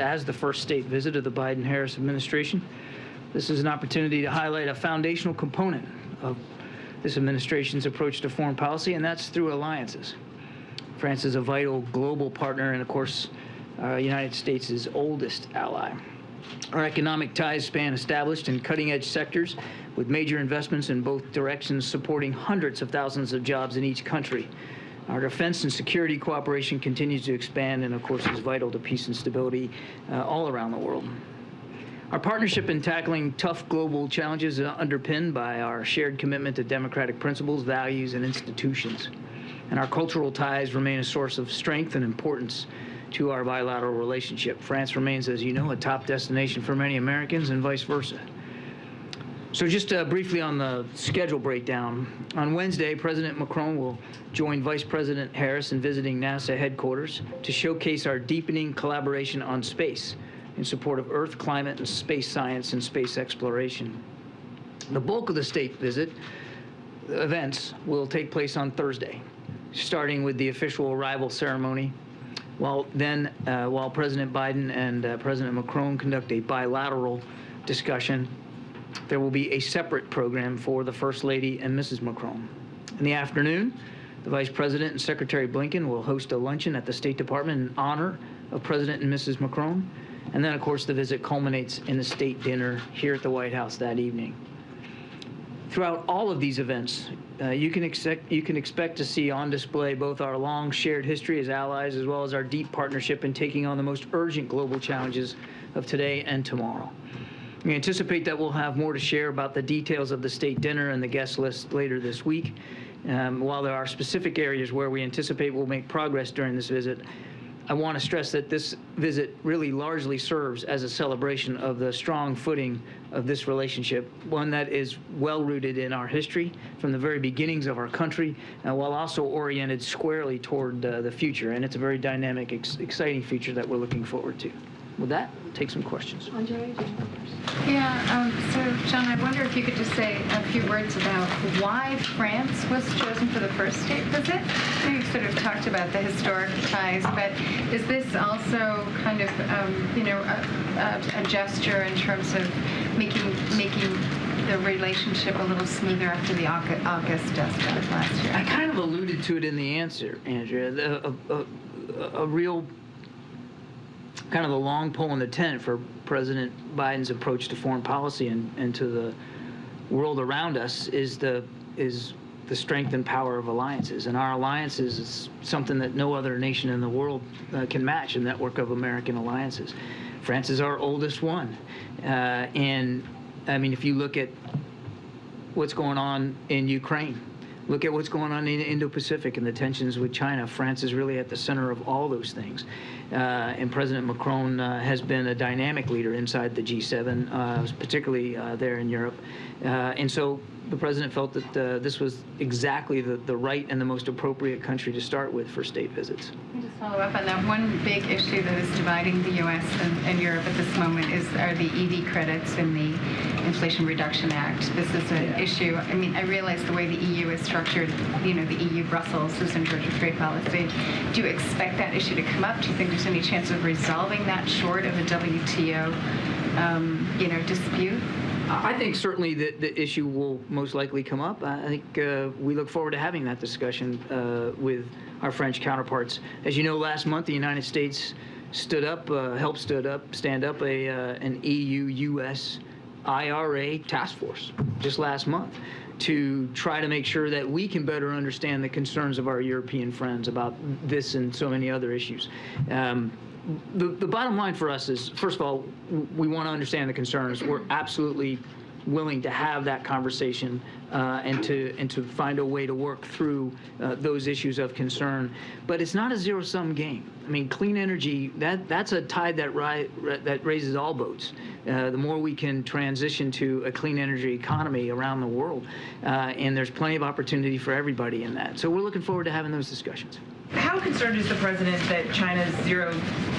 As the first state visit of the Biden-Harris administration, this is an opportunity to highlight a foundational component of this administration's approach to foreign policy, and that's through alliances. France is a vital global partner and, of course, the United States' oldest ally. Our economic ties span established and cutting-edge sectors with major investments in both directions supporting hundreds of thousands of jobs in each country. Our defense and security cooperation continues to expand and, of course, is vital to peace and stability all around the world. Our partnership in tackling tough global challenges is underpinned by our shared commitment to democratic principles, values, and institutions. And our cultural ties remain a source of strength and importance to our bilateral relationship. France remains, as you know, a top destination for many Americans and vice versa. So just briefly on the schedule breakdown. On Wednesday, President Macron will join Vice President Harris in visiting NASA headquarters to showcase our deepening collaboration on space in support of Earth, climate, and space science and space exploration. The bulk of the state visit events will take place on Thursday, starting with the official arrival ceremony, while President Biden and President Macron conduct a bilateral discussion. There will be a separate program for the First Lady and Mrs. Macron. In the afternoon, the Vice President and Secretary Blinken will host a luncheon at the State Department in honor of President and Mrs. Macron. And then, of course, the visit culminates in the state dinner here at the White House that evening. Throughout all of these events, you can expect to see on display both our long shared history as allies as well as our deep partnership in taking on the most urgent global challenges of today and tomorrow. We anticipate that we'll have more to share about the details of the state dinner and the guest list later this week. While there are specific areas where we anticipate we'll make progress during this visit, I want to stress that this visit really largely serves as a celebration of the strong footing of this relationship, one that is well-rooted in our history from the very beginnings of our country, while also oriented squarely toward the future. And it's a very dynamic, exciting future that we're looking forward to. With that, we'll take some questions. Andre, do you have first? Yeah, so John, I wonder if you could just say a few words about why France was chosen for the first state visit. You sort of talked about the historic ties, but is this also kind of, a gesture in terms of making the relationship a little smoother after the August dust of last year? I kind of alluded to it in the answer, Andrea. A real kind of the long pole in the tent for President Biden's approach to foreign policy and to the world around us is the strength and power of alliances. And our alliances is something that no other nation in the world can match, a network of American alliances. France is our oldest one. And I mean, if you look at what's going on in Ukraine, look at what's going on in the Indo-Pacific and the tensions with China. France is really at the center of all those things. And President Macron has been a dynamic leader inside the G7, particularly there in Europe. And so the president felt that this was exactly the right and the most appropriate country to start with for state visits. Let me just follow up on that. One big issue that is dividing the U.S. and Europe at this moment are the EV credits in the Inflation Reduction Act. This is an issue. I mean, I realize the way the EU is structured, the EU Brussels is in charge of trade policy. Do you expect that issue to come up? Do you think there's any chance of resolving that short of a WTO, dispute? I think certainly the issue will most likely come up. I think we look forward to having that discussion with our French counterparts. As you know, last month the United States helped stand up an EU-U.S. IRA task force just last month to try to make sure that we can better understand the concerns of our European friends about this and so many other issues. The bottom line for us is, first of all, we want to understand the concerns. We're absolutely willing to have that conversation and to find a way to work through those issues of concern. But it's not a zero-sum game. I mean, clean energy, that's a tide that raises all boats. The more we can transition to a clean energy economy around the world, and there's plenty of opportunity for everybody in that. So we're looking forward to having those discussions. How concerned is the president that China's zero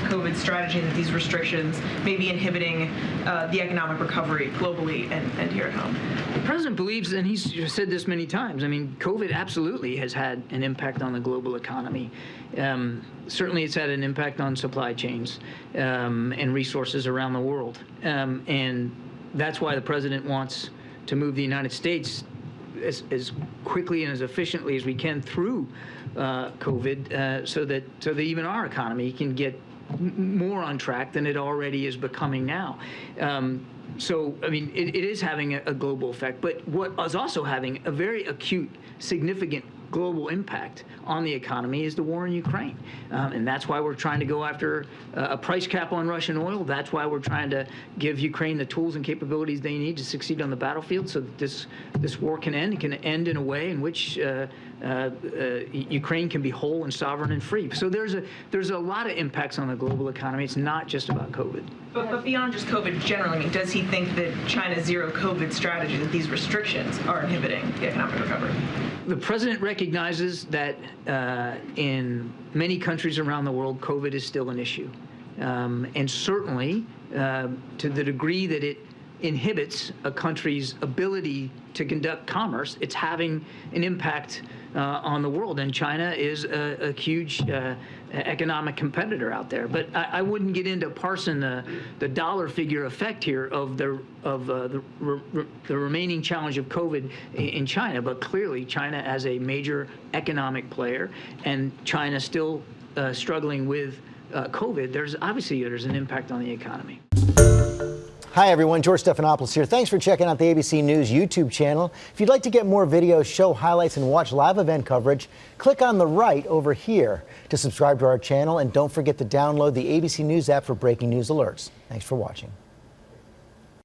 COVID strategy and that these restrictions may be inhibiting the economic recovery globally and here at home? The president believes, and he's said this many times, I mean, COVID absolutely has had an impact on the global economy. Certainly it's had an impact on supply chains and resources around the world. And that's why the president wants to move the United States as quickly and as efficiently as we can through COVID, so that even our economy can get more on track than it already is becoming now. So, I mean, it is having a global effect, but what is also having a very acute, significant global impact on the economy is the war in Ukraine. And that's why we're trying to go after a price cap on Russian oil. That's why we're trying to give Ukraine the tools and capabilities they need to succeed on the battlefield so that this war can end. It can end in a way in which Ukraine can be whole and sovereign and free. So there's a lot of impacts on the global economy. It's not just about COVID. But beyond just COVID generally, I mean, does he think that China's zero COVID strategy, that these restrictions are inhibiting the economic recovery? The president recognizes that in many countries around the world, COVID is still an issue. And certainly, to the degree that it inhibits a country's ability to conduct commerce, it's having an impact on the world. And China is a huge economic competitor out there. But I wouldn't get into parsing the dollar figure effect here of the remaining challenge of COVID in China. But clearly, China as a major economic player, and China still struggling with COVID, there's an impact on the economy. Hi, everyone. George Stephanopoulos here. Thanks for checking out the ABC News YouTube channel. If you'd like to get more videos, show highlights, and watch live event coverage, click on the right over here to subscribe to our channel. And don't forget to download the ABC News app for breaking news alerts. Thanks for watching.